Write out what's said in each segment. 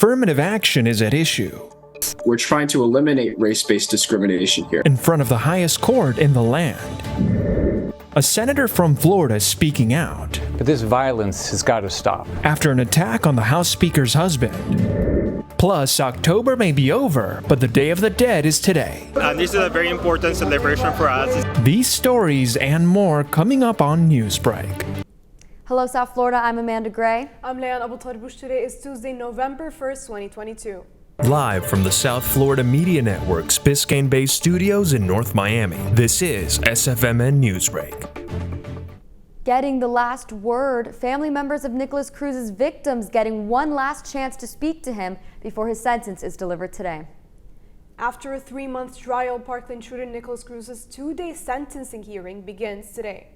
affirmative action is at issue. We're trying to eliminate race-based discrimination here. In front of the highest court in the land. A senator from Florida is speaking out. But this violence has got to stop. After an attack on the House Speaker's husband. Plus, October may be over, but the Day of the Dead is today. This is a very important celebration for us. These stories and more coming up on Newsbreak. Hello, South Florida. I'm Amanda Gray. I'm Leanne Abutarbush. Today is Tuesday, November 1st, 2022. Live from the South Florida Media Network's Biscayne-based studios in North Miami, this is SFMN Newsbreak. Getting the last word, family members of Nicholas Cruz's victims getting one last chance to speak to him before his sentence is delivered today. After a 3-month trial, Parkland shooter Nicholas Cruz's 2-day sentencing hearing begins today.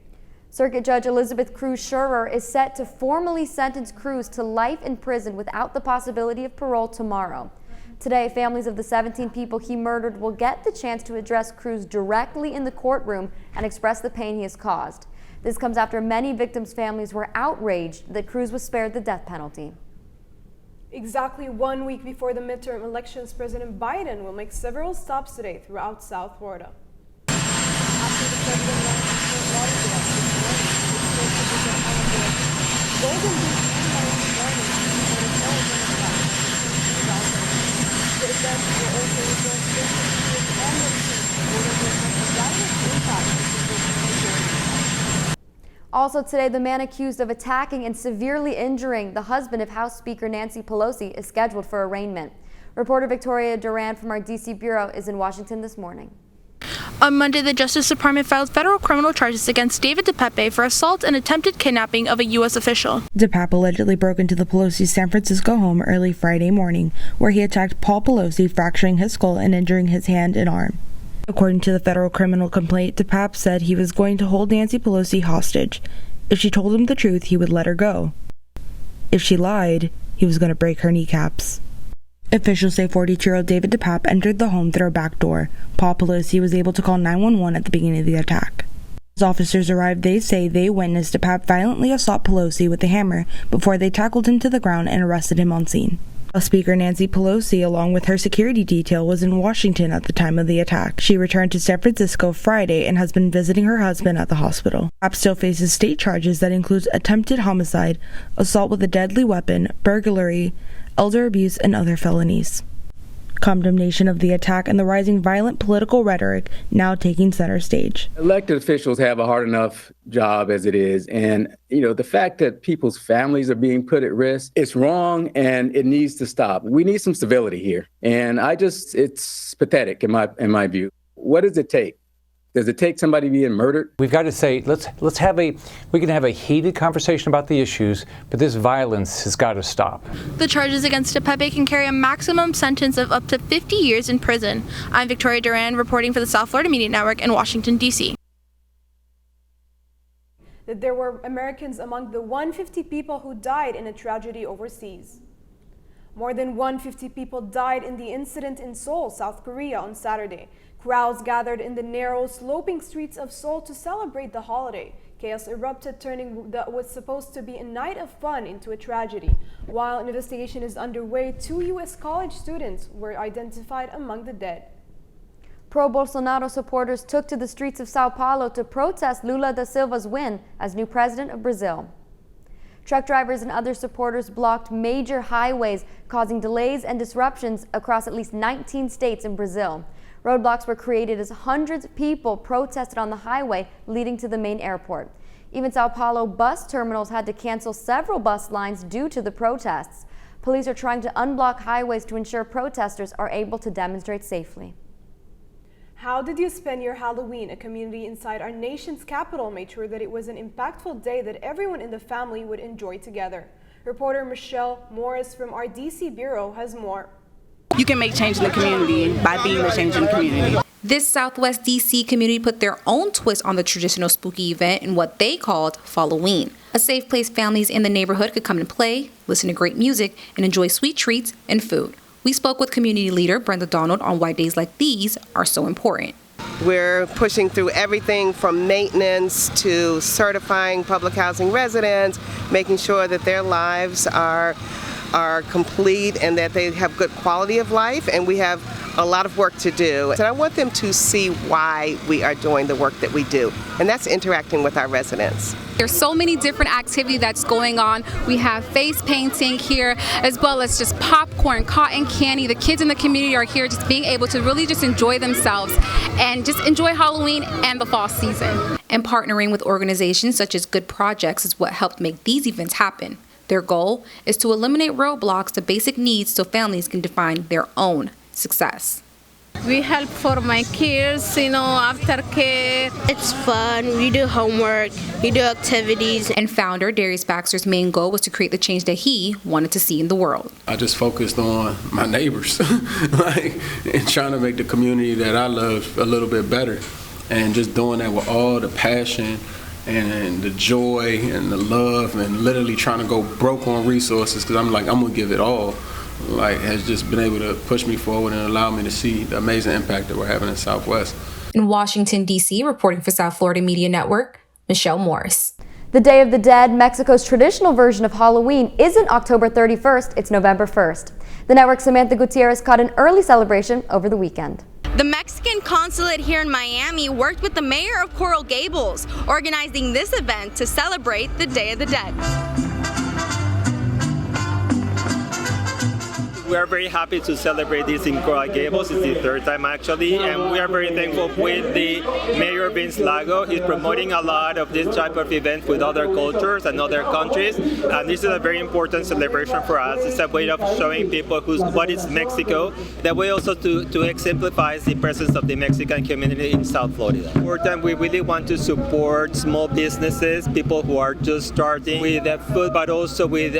Circuit Judge Elizabeth Cruz Scherer is set to formally sentence Cruz to life in prison without the possibility of parole tomorrow. Today, families of the 17 people he murdered will get the chance to address Cruz directly in the courtroom and express the pain he has caused. This comes after many victims' families were outraged that Cruz was spared the death penalty. Exactly 1 week before the midterm elections, President Biden will make several stops today throughout South Florida. After the president launched a Fort Lauderdale this morning, his social visit on the Golden Beach and Miami Gardens for the celebrating fact the event will also address business leaders and legislators in order to address the direct impact of the Also today, the man accused of attacking and severely injuring the husband of House Speaker Nancy Pelosi is scheduled for arraignment. Reporter Victoria Duran from our D.C. Bureau is in Washington this morning. On Monday, the Justice Department filed federal criminal charges against David DePepe for assault and attempted kidnapping of a U.S. official. DePepe allegedly broke into the Pelosi's San Francisco home early Friday morning, where he attacked Paul Pelosi, fracturing his skull and injuring his hand and arm. According to the federal criminal complaint, DePepe said he was going to hold Nancy Pelosi hostage. If she told him the truth, he would let her go. If she lied, he was going to break her kneecaps. Officials say 42-year-old David DePepe entered the home through a back door. Paul Pelosi was able to call 911 at the beginning of the attack. As officers arrived, they say they witnessed DePepe violently assault Pelosi with a hammer before they tackled him to the ground and arrested him on scene. House Speaker Nancy Pelosi, along with her security detail, was in Washington at the time of the attack. She returned to San Francisco Friday and has been visiting her husband at the hospital. DePepe still faces state charges that include attempted homicide, assault with a deadly weapon, burglary, elder abuse, and other felonies. Condemnation of the attack and the rising violent political rhetoric now taking center stage. Elected officials have a hard enough job as it is, and the fact that people's families are being put at risk, it's wrong and it needs to stop. We need some civility here, and it's pathetic in my view. What does it take? Does it take somebody being murdered? We've got to say, we can have a heated conversation about the issues, but this violence has got to stop. The charges against DePepe can carry a maximum sentence of up to 50 years in prison. I'm Victoria Duran, reporting for the South Florida Media Network in Washington, D.C. That there were Americans among the 150 people who died in a tragedy overseas. More than 150 people died in the incident in Seoul, South Korea on Saturday. Crowds gathered in the narrow, sloping streets of Seoul to celebrate the holiday. Chaos erupted, turning what was supposed to be a night of fun into a tragedy. While an investigation is underway, 2 U.S. college students were identified among the dead. Pro-Bolsonaro supporters took to the streets of Sao Paulo to protest Lula da Silva's win as new president of Brazil. Truck drivers and other supporters blocked major highways, causing delays and disruptions across at least 19 states in Brazil. Roadblocks were created as hundreds of people protested on the highway leading to the main airport. Even Sao Paulo bus terminals had to cancel several bus lines due to the protests. Police are trying to unblock highways to ensure protesters are able to demonstrate safely. How did you spend your Halloween? A community inside our nation's capital made sure that it was an impactful day that everyone in the family would enjoy together. Reporter Michelle Morris from our D.C. Bureau has more. You can make change in the community by being the change in the community. This Southwest DC community put their own twist on the traditional spooky event in what they called Halloween. A safe place families in the neighborhood could come and play, listen to great music, and enjoy sweet treats and food. We spoke with community leader Brenda Donald on why days like these are so important. We're pushing through everything from maintenance to certifying public housing residents, making sure that their lives are are complete and that they have good quality of life, and we have a lot of work to do. And I want them to see why we are doing the work that we do, and that's interacting with our residents. There's so many different activity that's going on. We have face painting here, as well as just popcorn, cotton candy. The kids in the community are here just being able to really just enjoy themselves and just enjoy Halloween and the fall season. And partnering with organizations such as Good Projects is what helped make these events happen. Their goal is to eliminate roadblocks to basic needs so families can define their own success. We help for my kids, aftercare. It's fun. We do homework. We do activities. And founder Darius Baxter's main goal was to create the change that he wanted to see in the world. I just focused on my neighbors, and trying to make the community that I love a little bit better. And just doing that with all the passion and the joy and the love, and literally trying to go broke on resources, because I'm going to give it all. Has just been able to push me forward and allow me to see the amazing impact that we're having in Southwest. In Washington, D.C., reporting for South Florida Media Network, Michelle Morris. The Day of the Dead, Mexico's traditional version of Halloween, isn't October 31st, it's November 1st. The network's Samantha Gutierrez caught an early celebration over the weekend. The Mexican consulate here in Miami worked with the mayor of Coral Gables, organizing this event to celebrate the Day of the Dead. We are very happy to celebrate this in Coral Gables. It's the third time actually, and we are very thankful with the Mayor Vince Lago. He's promoting a lot of this type of events with other cultures and other countries, and this is a very important celebration for us. It's a way of showing people what is Mexico. That way also to exemplify the presence of the Mexican community in South Florida. Important, we really want to support small businesses, people who are just starting with food, but also with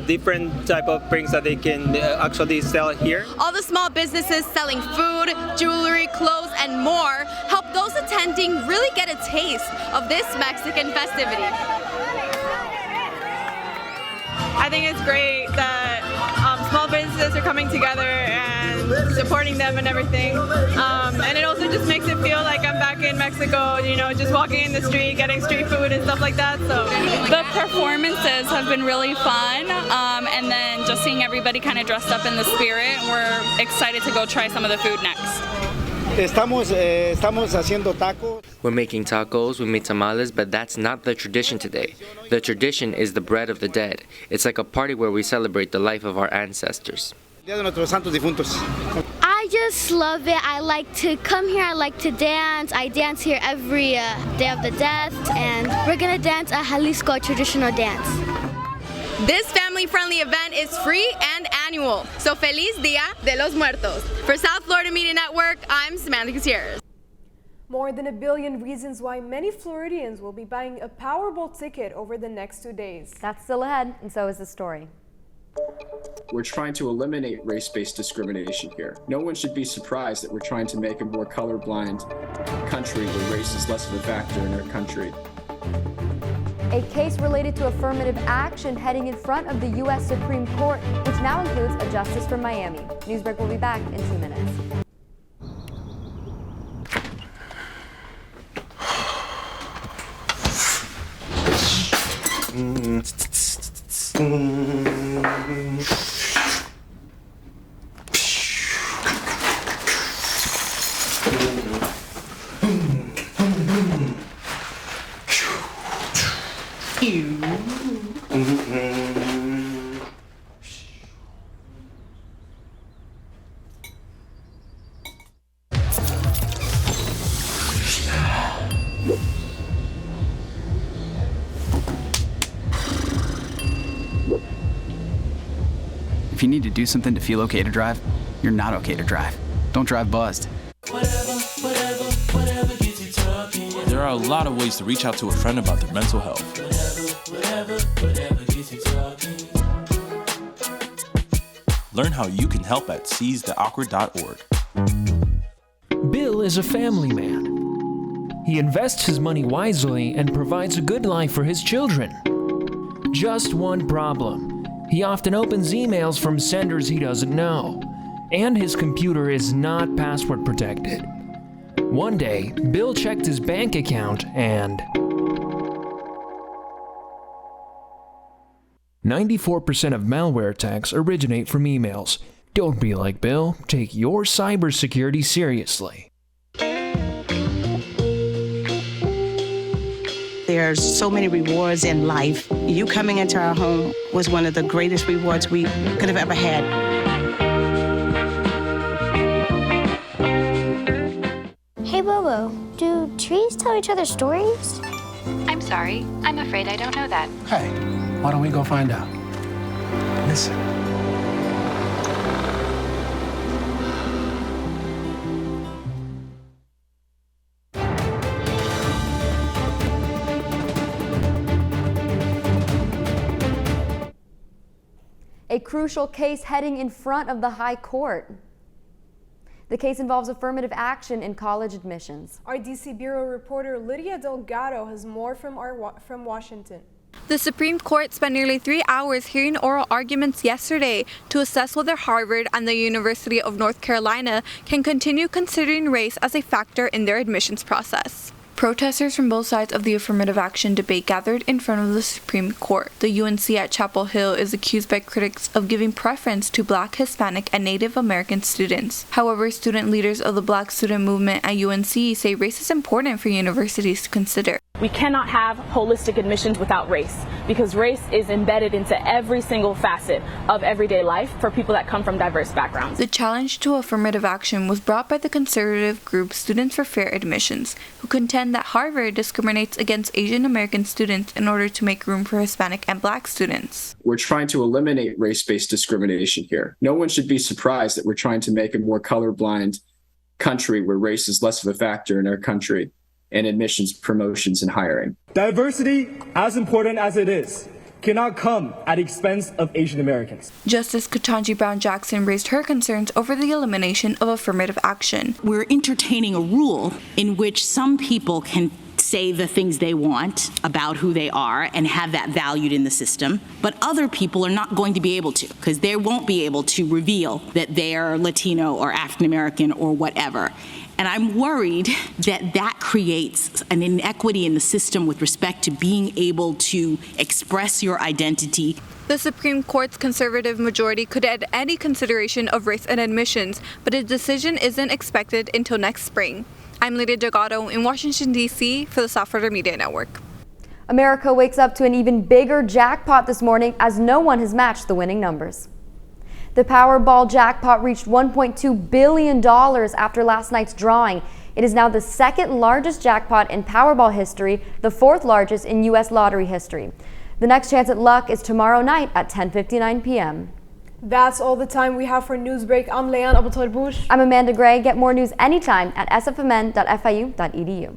different type of things that they can actually sell here. All the small businesses selling food, jewelry, clothes, and more help those attending really get a taste of this Mexican festivity. I think it's great that small businesses are coming together and supporting them and everything. And it also just makes it feel like I'm back in Mexico, just walking in the street, getting street food and stuff like that. So the performances have been really fun, and then just seeing everybody kind of dressed up in the spirit. We're excited to go try some of the food next. Estamos haciendo tacos. We're making tacos, we made tamales, but that's not the tradition today. The tradition is the bread of the dead. It's like a party where we celebrate the life of our ancestors. Día de nuestros santos difuntos. I just love it. I like to come here. I like to dance. I dance here every Day of the Dead, and we're gonna dance a Jalisco traditional dance. This family-friendly event is free and annual, so Feliz Dia de los Muertos. For South Florida Media Network, I'm Samantha Gutierrez. More than 1 billion reasons why many Floridians will be buying a Powerball ticket over the next 2 days. That's still ahead, and so is the story. We're trying to eliminate race-based discrimination here. No one should be surprised that we're trying to make a more colorblind country where race is less of a factor in our country. A case related to affirmative action heading in front of the U.S. Supreme Court, which now includes a justice from Miami. Newsbreak will be back in 2 minutes. If you need to do something to feel okay to drive, you're not okay to drive. Don't drive buzzed. There are a lot of ways to reach out to a friend about their mental health. Learn how you can help at seizetheawkward.org. Bill is a family man. He invests his money wisely and provides a good life for his children. Just one problem. He often opens emails from senders he doesn't know, and his computer is not password protected. One day, Bill checked his bank account and 94% of malware attacks originate from emails. Don't be like Bill. Take your cybersecurity seriously. There's so many rewards in life. You coming into our home was one of the greatest rewards we could have ever had. Hey, Bobo, do trees tell each other stories? I'm sorry. I'm afraid I don't know that. Hey, why don't we go find out? Listen. A crucial case heading in front of the High Court. The case involves affirmative action in college admissions. Our DC Bureau reporter Lydia Delgado has more from Washington. The Supreme Court spent nearly 3 hours hearing oral arguments yesterday to assess whether Harvard and the University of North Carolina can continue considering race as a factor in their admissions process. Protesters from both sides of the affirmative action debate gathered in front of the Supreme Court. The UNC at Chapel Hill is accused by critics of giving preference to Black, Hispanic, and Native American students. However, student leaders of the Black student movement at UNC say race is important for universities to consider. We cannot have holistic admissions without race, because race is embedded into every single facet of everyday life for people that come from diverse backgrounds. The challenge to affirmative action was brought by the conservative group Students for Fair Admissions, who contend that Harvard discriminates against Asian American students in order to make room for Hispanic and Black students. We're trying to eliminate race-based discrimination here. No one should be surprised that we're trying to make a more colorblind country where race is less of a factor in our country and admissions, promotions, and hiring. Diversity, as important as it is, cannot come at the expense of Asian Americans. Justice Ketanji Brown Jackson raised her concerns over the elimination of affirmative action. We're entertaining a rule in which some people can say the things they want about who they are and have that valued in the system, but other people are not going to be able to, because they won't be able to reveal that they're Latino or African American or whatever. And I'm worried that that creates an inequity in the system with respect to being able to express your identity. The Supreme Court's conservative majority could add any consideration of race and admissions, but a decision isn't expected until next spring. I'm Lydia Delgado in Washington, D.C. for the South Florida Media Network. America wakes up to an even bigger jackpot this morning as no one has matched the winning numbers. The Powerball jackpot reached $1.2 billion after last night's drawing. It is now the second largest jackpot in Powerball history, the fourth largest in U.S. lottery history. The next chance at luck is tomorrow night at 10:59 p.m. That's all the time we have for Newsbreak. I'm Leanne Abutor-Bush. I'm Amanda Gray. Get more news anytime at sfmn.fiu.edu.